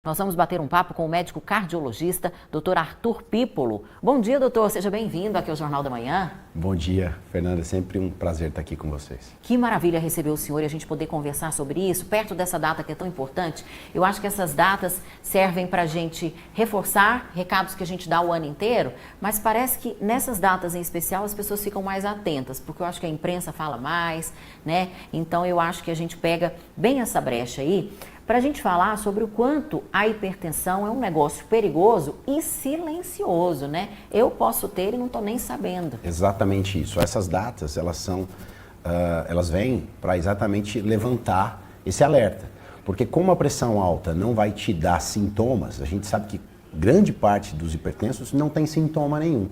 Nós vamos bater um papo com o médico cardiologista, Dr. Arthur Pípolo. Bom dia, doutor. Seja bem-vindo aqui ao Jornal da Manhã. Bom dia, Fernanda. É sempre um prazer estar aqui com vocês. Que maravilha receber o senhor e a gente poder conversar sobre isso, perto dessa data que é tão importante. Eu acho que essas datas servem para a gente reforçar recados que a gente dá o ano inteiro, mas parece que nessas datas em especial as pessoas ficam mais atentas, porque eu acho que a imprensa fala mais, né? Então eu acho que a gente pega bem essa brecha aí, para a gente falar sobre o quanto a hipertensão é um negócio perigoso e silencioso, né? Eu posso ter e não estou nem sabendo. Exatamente isso. Essas datas, elas vêm para exatamente levantar esse alerta. Porque como a pressão alta não vai te dar sintomas, a gente sabe que grande parte dos hipertensos não tem sintoma nenhum.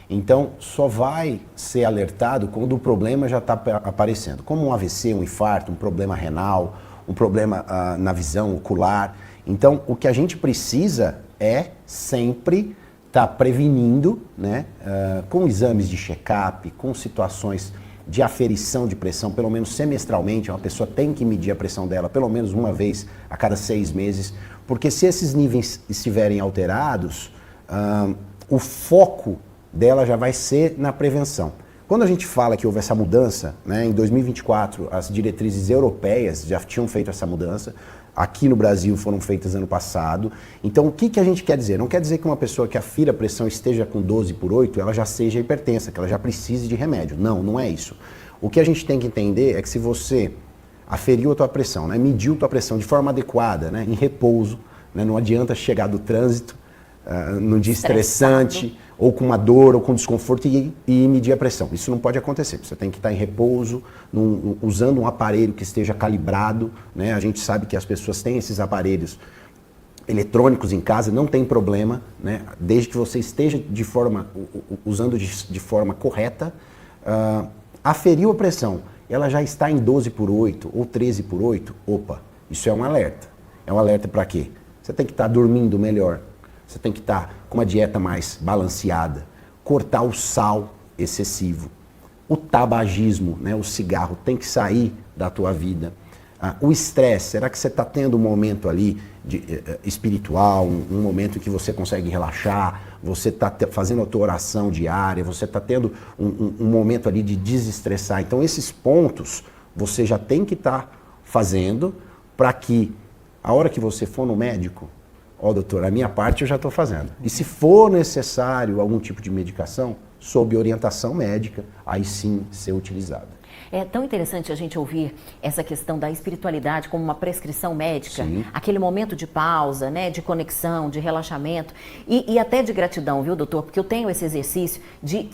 Então, só vai ser alertado quando o problema já está aparecendo. Como um AVC, um infarto, um problema renal, um problema na visão ocular. Então, o que a gente precisa é sempre estar prevenindo, né, com exames de check-up, com situações de aferição de pressão, pelo menos semestralmente. Uma pessoa tem que medir a pressão dela pelo menos uma vez a cada 6 meses, porque se esses níveis estiverem alterados, o foco dela já vai ser na prevenção. Quando a gente fala que houve essa mudança, né, em 2024, as diretrizes europeias já tinham feito essa mudança, aqui no Brasil foram feitas ano passado. Então, o que a gente quer dizer? Não quer dizer que uma pessoa que afira a pressão esteja com 12/8, ela já seja hipertensa, que ela já precise de remédio. Não, não é isso. O que a gente tem que entender é que se você aferiu a tua pressão, né, mediu a tua pressão de forma adequada, né, em repouso, né, não adianta chegar do trânsito, num dia estressante, ou com uma dor, ou com desconforto e medir a pressão. Isso não pode acontecer. Você tem que estar em repouso, usando um aparelho que esteja calibrado, né? A gente sabe que as pessoas têm esses aparelhos eletrônicos em casa, não tem problema, né? Desde que você esteja usando de forma correta. Aferiu a pressão, ela já está em 12/8 ou 13/8, opa, isso é um alerta. É um alerta para quê? Você tem que estar dormindo melhor. Você tem que estar com uma dieta mais balanceada, cortar o sal excessivo, o tabagismo, né, o cigarro tem que sair da tua vida. O estresse, será que você está tendo um momento ali espiritual, um momento em que você consegue relaxar, você está fazendo a tua oração diária, você está tendo um momento ali de desestressar. Então esses pontos você já tem que estar fazendo para que a hora que você for no médico, ó, doutor, a minha parte eu já estou fazendo. E se for necessário algum tipo de medicação, sob orientação médica, aí sim ser utilizada. É tão interessante a gente ouvir essa questão da espiritualidade como uma prescrição médica, Sim. Aquele momento de pausa, né, de conexão, de relaxamento e até de gratidão, viu, doutor? Porque eu tenho esse exercício de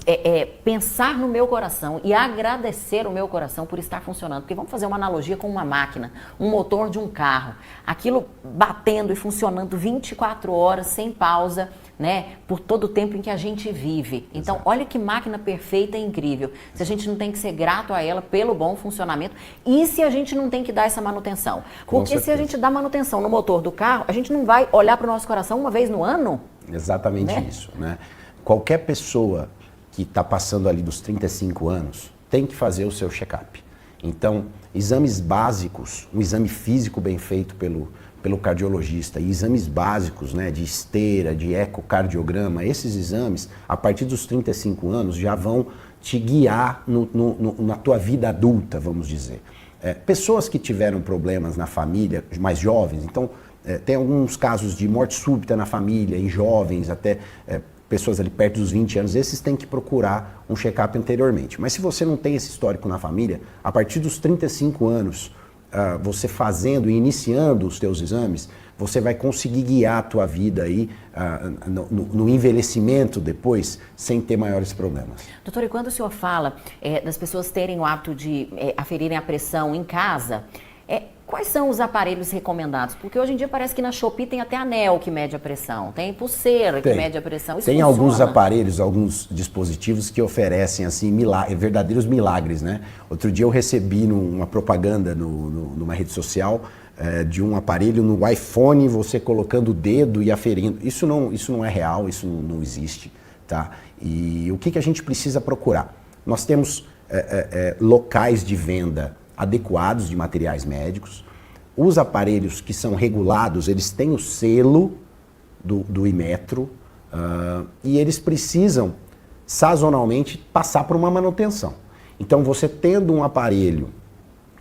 pensar no meu coração e agradecer o meu coração por estar funcionando. Porque vamos fazer uma analogia com uma máquina, um motor de um carro, aquilo batendo e funcionando 24 horas sem pausa, né, por todo o tempo em que a gente vive. Então, olha que máquina perfeita e incrível. Se a gente não tem que ser grato a ela pelo bom funcionamento e se a gente não tem que dar essa manutenção. Porque se a gente dá manutenção no motor do carro, a gente não vai olhar para o nosso coração uma vez no ano? Exatamente, né? Isso, né? Qualquer pessoa que está passando ali dos 35 anos tem que fazer o seu check-up. Então, exames básicos, um exame físico bem feito pelo cardiologista e exames básicos, né, de esteira, de ecocardiograma, esses exames, a partir dos 35 anos, já vão te guiar na tua vida adulta, vamos dizer. Pessoas que tiveram problemas na família, mais jovens, então tem alguns casos de morte súbita na família, em jovens, até pessoas ali perto dos 20 anos, esses têm que procurar um check-up anteriormente. Mas se você não tem esse histórico na família, a partir dos 35 anos, você fazendo e iniciando os teus exames, você vai conseguir guiar a tua vida aí no envelhecimento depois, sem ter maiores problemas. Doutor, e quando o senhor fala das pessoas terem o hábito de aferirem a pressão em casa, quais são os aparelhos recomendados? Porque hoje em dia parece que na Shopee tem até anel que mede a pressão, tem pulseira que mede a pressão. Isso tem funciona? Alguns aparelhos, alguns dispositivos que oferecem assim verdadeiros milagres, né? Outro dia eu recebi uma propaganda numa rede social de um aparelho no iPhone, você colocando o dedo e aferindo. Isso não é real, isso não existe, tá? E o que a gente precisa procurar? Nós temos locais de venda adequados de materiais médicos. os aparelhos que são regulados, eles têm o selo do Inmetro e eles precisam, sazonalmente, passar por uma manutenção. Então, você tendo um aparelho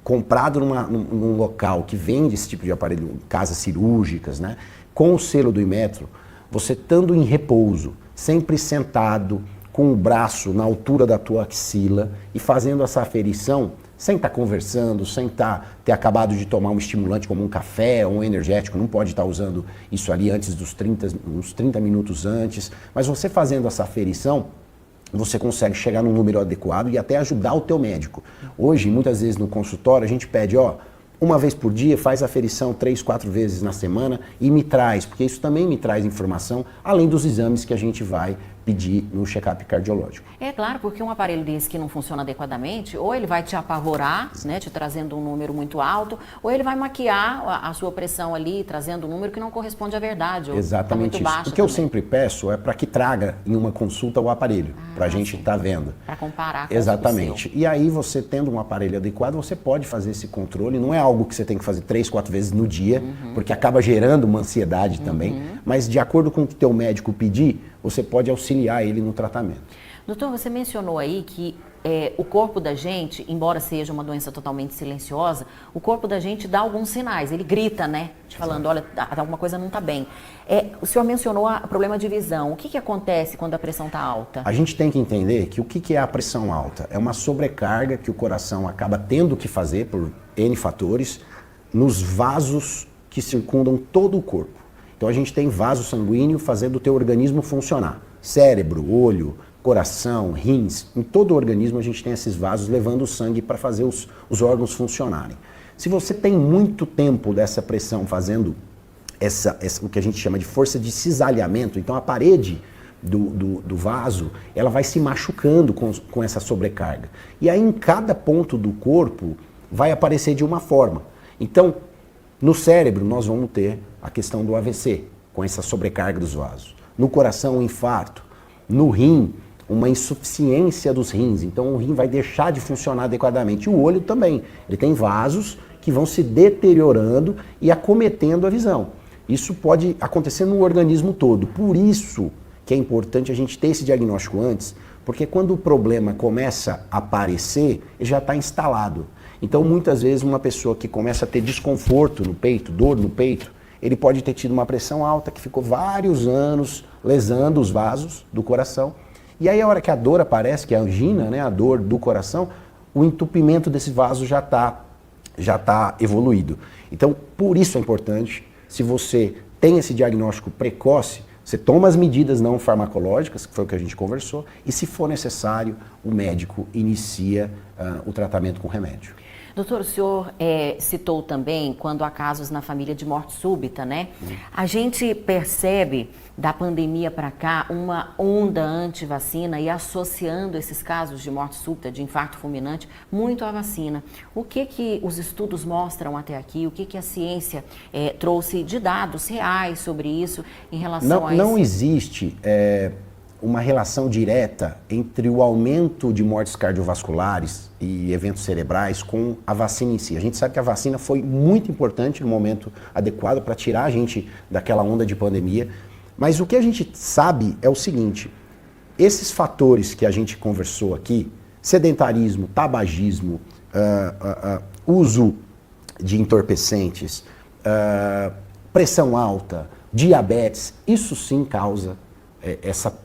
comprado num local que vende esse tipo de aparelho, casas cirúrgicas, né, com o selo do Inmetro, você estando em repouso, sempre sentado, com o braço na altura da tua axila e fazendo essa aferição, sem estar conversando, sem ter acabado de tomar um estimulante como um café ou um energético, não pode estar usando isso ali antes uns 30 minutos antes, mas você fazendo essa aferição, você consegue chegar num número adequado e até ajudar o teu médico. Hoje, muitas vezes no consultório, a gente pede, uma vez por dia, faz a aferição 3, 4 vezes na semana e me traz, porque isso também me traz informação, além dos exames que a gente vai pedir no check-up cardiológico. É claro, porque um aparelho desse que não funciona adequadamente, ou ele vai te apavorar, né, te trazendo um número muito alto, ou ele vai maquiar a sua pressão ali, trazendo um número que não corresponde à verdade. Exatamente tá isso. O que eu sempre peço é para que traga em uma consulta o aparelho, para a gente estar vendo. Para comparar com Exatamente. o seu. E aí você tendo um aparelho adequado, você pode fazer esse controle. Não é algo que você tem que fazer 3, 4 vezes no dia, porque acaba gerando uma ansiedade também. Mas de acordo com o que o teu médico pedir, você pode auxiliar ele no tratamento. Doutor, você mencionou aí que o corpo da gente, embora seja uma doença totalmente silenciosa, o corpo da gente dá alguns sinais, ele grita, né? Te falando, olha, alguma coisa não está bem. O senhor mencionou o problema de visão. O que acontece quando a pressão está alta? A gente tem que entender que o que é a pressão alta? É uma sobrecarga que o coração acaba tendo que fazer por N fatores nos vasos que circundam todo o corpo. Então a gente tem vaso sanguíneo fazendo o teu organismo funcionar. Cérebro, olho, coração, rins, em todo o organismo a gente tem esses vasos levando o sangue para fazer os órgãos funcionarem. Se você tem muito tempo dessa pressão fazendo o que a gente chama de força de cisalhamento, então a parede do vaso, ela vai se machucando com essa sobrecarga. E aí em cada ponto do corpo vai aparecer de uma forma. Então, no cérebro nós vamos ter a questão do AVC, com essa sobrecarga dos vasos. No coração, um infarto. No rim, uma insuficiência dos rins. Então o rim vai deixar de funcionar adequadamente. E o olho também. Ele tem vasos que vão se deteriorando e acometendo a visão. Isso pode acontecer no organismo todo. Por isso que é importante a gente ter esse diagnóstico antes, porque quando o problema começa a aparecer, ele já está instalado. Então muitas vezes uma pessoa que começa a ter desconforto no peito, dor no peito, ele pode ter tido uma pressão alta que ficou vários anos lesando os vasos do coração. E aí a hora que a dor aparece, que é a angina, né, a dor do coração, o entupimento desse vaso já tá evoluído. Então, por isso é importante, se você tem esse diagnóstico precoce, você toma as medidas não farmacológicas, que foi o que a gente conversou, e se for necessário, o médico inicia o tratamento com remédio. Doutor, o senhor citou também quando há casos na família de morte súbita, né? A gente percebe da pandemia para cá uma onda anti-vacina e associando esses casos de morte súbita, de infarto fulminante, muito à vacina. O que os estudos mostram até aqui? O que a ciência trouxe de dados reais sobre isso em relação a isso? Não existe uma relação direta entre o aumento de mortes cardiovasculares e eventos cerebrais com a vacina em si. A gente sabe que a vacina foi muito importante no momento adequado para tirar a gente daquela onda de pandemia, mas o que a gente sabe é o seguinte: esses fatores que a gente conversou aqui, sedentarismo, tabagismo, uso de entorpecentes, pressão alta, diabetes, isso sim causa essa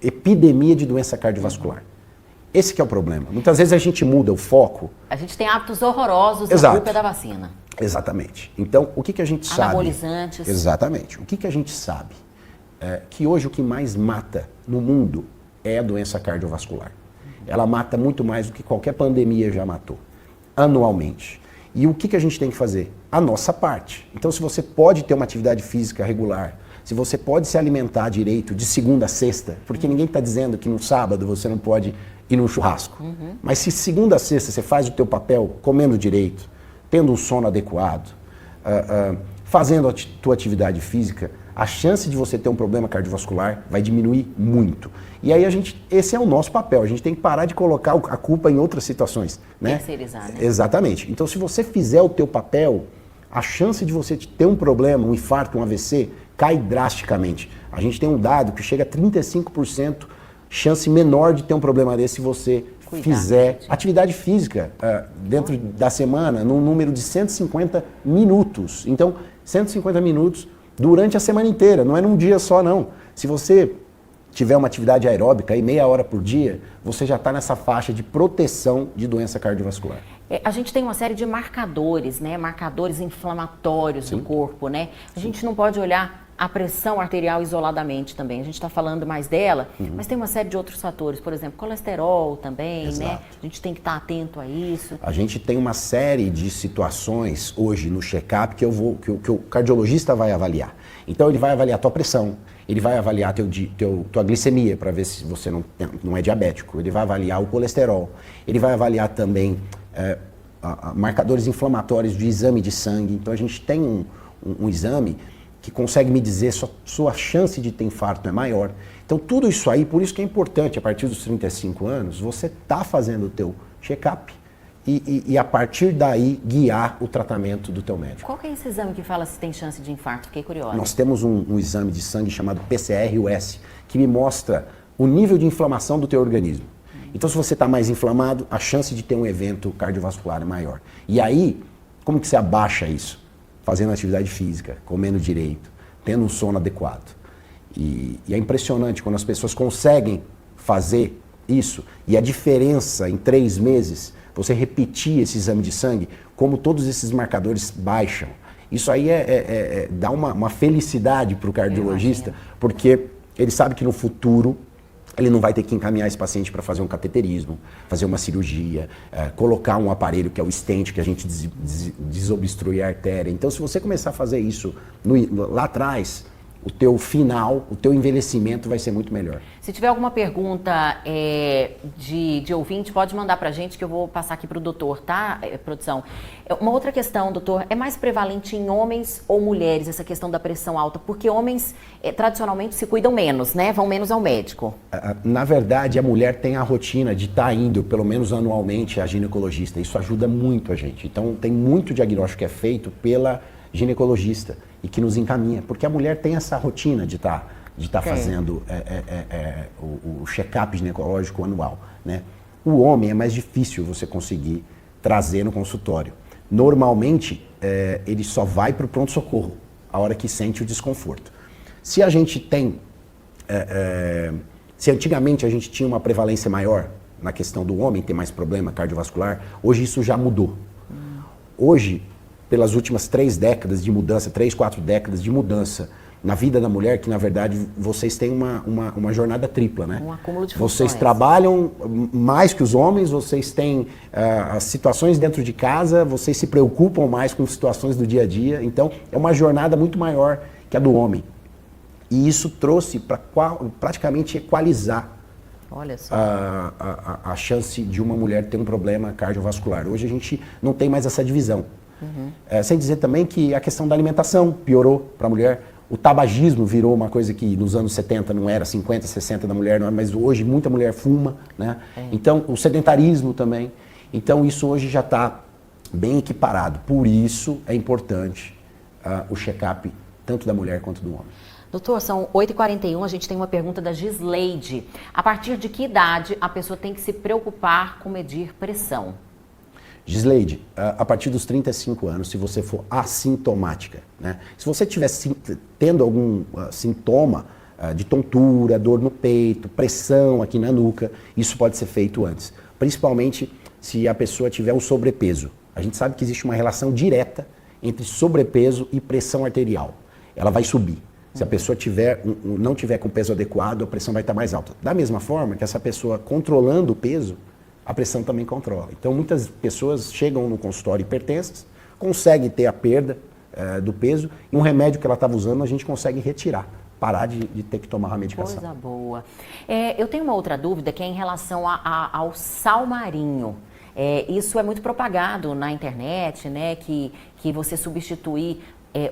epidemia de doença cardiovascular. Esse que é o problema. Muitas vezes a gente muda o foco. A gente tem hábitos horrorosos, Exato. A culpa é da vacina. Exatamente. Então, o que a gente sabe? Anabolizantes. Exatamente. O que a gente sabe? Que hoje o que mais mata no mundo é a doença cardiovascular. Ela mata muito mais do que qualquer pandemia já matou, anualmente. E o que a gente tem que fazer? A nossa parte. Então, se você pode ter uma atividade física regular, se você pode se alimentar direito de segunda a sexta, porque ninguém está dizendo que no sábado você não pode ir num churrasco. Mas se segunda a sexta você faz o teu papel comendo direito, tendo um sono adequado, fazendo a tua atividade física, a chance de você ter um problema cardiovascular vai diminuir muito. E aí esse é o nosso papel, a gente tem que parar de colocar a culpa em outras situações, né? Terceirizar, né? Exatamente. Então, se você fizer o teu papel, a chance de você ter um problema, um infarto, um AVC, cai drasticamente. A gente tem um dado que chega a 35% chance menor de ter um problema desse se você fizer atividade física dentro da semana, num número de 150 minutos. Então, 150 minutos durante a semana inteira, não é num dia só, não. Se você tiver uma atividade aeróbica aí meia hora por dia, você já está nessa faixa de proteção de doença cardiovascular. A gente tem uma série de marcadores, né? Marcadores inflamatórios do corpo, né? A gente não pode olhar a pressão arterial isoladamente também. A gente está falando mais dela, mas tem uma série de outros fatores, por exemplo, colesterol também, né? A gente tem que estar atento a isso. A gente tem uma série de situações hoje no check-up que o cardiologista vai avaliar. Então ele vai avaliar a tua pressão, ele vai avaliar tua glicemia para ver se você não é diabético, ele vai avaliar o colesterol, ele vai avaliar também marcadores inflamatórios de exame de sangue. Então a gente tem um exame que consegue me dizer sua chance de ter infarto é maior. Então tudo isso aí, por isso que é importante, a partir dos 35 anos, você tá fazendo o teu check-up e a partir daí guiar o tratamento do teu médico. Qual que é esse exame que fala se tem chance de infarto? Fiquei curiosa. Nós temos um exame de sangue chamado PCR-US, que me mostra o nível de inflamação do teu organismo. Então se você está mais inflamado, a chance de ter um evento cardiovascular é maior. E aí, como que você abaixa isso? Fazendo atividade física, comendo direito, tendo um sono adequado. E é impressionante quando as pessoas conseguem fazer isso e a diferença em 3 meses, você repetir esse exame de sangue, como todos esses marcadores baixam. Isso aí dá uma felicidade para o cardiologista, porque ele sabe que no futuro ele não vai ter que encaminhar esse paciente para fazer um cateterismo, fazer uma cirurgia, colocar um aparelho que é o stent, que a gente desobstrui a artéria. Então, se você começar a fazer isso lá atrás, o teu final, o teu envelhecimento vai ser muito melhor. Se tiver alguma pergunta de ouvinte, pode mandar para a gente que eu vou passar aqui para o doutor, tá, produção? Uma outra questão, doutor, é mais prevalente em homens ou mulheres essa questão da pressão alta? Porque homens tradicionalmente se cuidam menos, né? Vão menos ao médico. Na verdade, a mulher tem a rotina de estar indo, pelo menos anualmente, a ginecologista. Isso ajuda muito a gente. Então, tem muito diagnóstico que é feito pela ginecologista e que nos encaminha, porque a mulher tem essa rotina de estar fazendo o check-up ginecológico anual, né? O homem é mais difícil você conseguir trazer no consultório. Normalmente, ele só vai para o pronto-socorro, a hora que sente o desconforto. Se a gente tem, se antigamente a gente tinha uma prevalência maior na questão do homem ter mais problema cardiovascular, hoje isso já mudou. Hoje, pelas últimas 3 décadas de mudança, 3, 4 décadas de mudança na vida da mulher, que na verdade vocês têm uma jornada tripla, né? Um acúmulo de funções. Vocês trabalham mais que os homens, vocês têm as situações dentro de casa, vocês se preocupam mais com situações do dia a dia, então é uma jornada muito maior que a do homem. E isso trouxe para praticamente equalizar Olha só. a chance de uma mulher ter um problema cardiovascular. Hoje a gente não tem mais essa divisão. Sem dizer também que a questão da alimentação piorou para a mulher. O tabagismo virou uma coisa que nos anos 70 não era, 50, 60 da mulher, não é, mas hoje muita mulher fuma, né? Então, o sedentarismo também. Então, isso hoje já está bem equiparado. Por isso é importante o check-up tanto da mulher quanto do homem. Doutor, são 8h41, a gente tem uma pergunta da Gisleide. A partir de que idade a pessoa tem que se preocupar com medir pressão? Gisleide, a partir dos 35 anos, se você for assintomática, né? Se você estiver tendo algum sintoma de tontura, dor no peito, pressão aqui na nuca, isso pode ser feito antes. Principalmente se a pessoa tiver um sobrepeso. A gente sabe que existe uma relação direta entre sobrepeso e pressão arterial. Ela vai subir. Se a pessoa não tiver com peso adequado, a pressão vai estar mais alta. Da mesma forma que essa pessoa controlando o peso, a pressão também controla. Então, muitas pessoas chegam no consultório hipertensas, conseguem ter a perda do peso e um remédio que ela estava usando a gente consegue retirar, parar de ter que tomar a medicação. Coisa boa. Eu tenho uma outra dúvida que é em relação ao sal marinho. Isso é muito propagado na internet, né? Que você substituir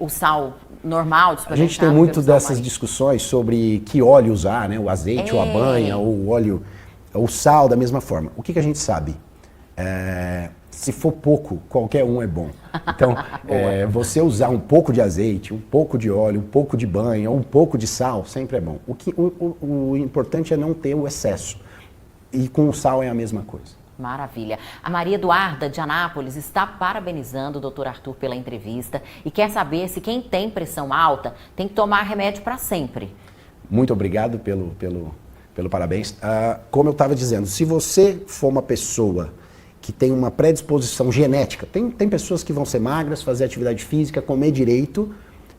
o sal normal de A gente tem supermercado muito pelo sal dessas marinho? discussões sobre que óleo usar, né? O azeite ou a banha, ou o óleo, o sal da mesma forma. O que a gente sabe? Se for pouco, qualquer um é bom. Então, você usar um pouco de azeite, um pouco de óleo, um pouco de banha, um pouco de sal, sempre é bom. O importante é não ter o excesso. E com o sal é a mesma coisa. Maravilha. A Maria Eduarda, de Anápolis, está parabenizando o Dr. Arthur pela entrevista e quer saber se quem tem pressão alta tem que tomar remédio para sempre. Muito obrigado pelo parabéns. Como eu estava dizendo, se você for uma pessoa que tem uma predisposição genética, tem pessoas que vão ser magras, fazer atividade física, comer direito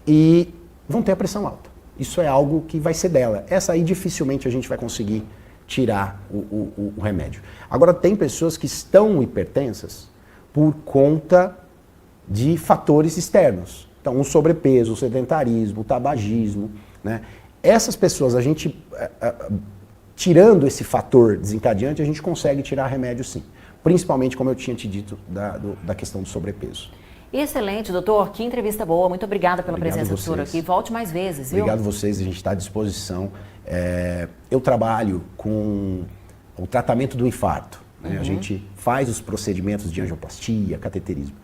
e vão ter a pressão alta. Isso é algo que vai ser dela. Essa aí dificilmente a gente vai conseguir tirar o remédio. Agora, tem pessoas que estão hipertensas por conta de fatores externos. Então, o sobrepeso, o sedentarismo, o tabagismo, né? Essas pessoas, a gente, tirando esse fator desencadeante, a gente consegue tirar remédio sim. Principalmente, como eu tinha te dito, da questão do sobrepeso. Excelente, doutor. Que entrevista boa. Muito obrigada pela presença do senhor aqui. Volte mais vezes, viu? Obrigado a vocês, a gente está à disposição. Eu trabalho com o tratamento do infarto. Né? A gente faz os procedimentos de angioplastia, cateterismo.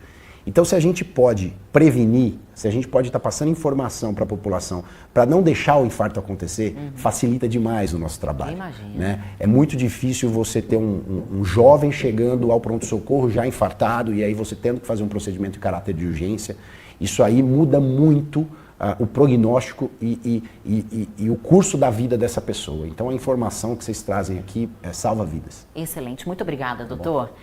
Então, se a gente pode prevenir, se a gente pode estar passando informação para a população para não deixar o infarto acontecer, facilita demais o nosso trabalho. Imagina. Né? É muito difícil você ter um jovem chegando ao pronto-socorro já infartado e aí você tendo que fazer um procedimento de caráter de urgência. Isso aí muda muito o prognóstico e o curso da vida dessa pessoa. Então, a informação que vocês trazem aqui salva vidas. Excelente. Muito obrigada, doutor.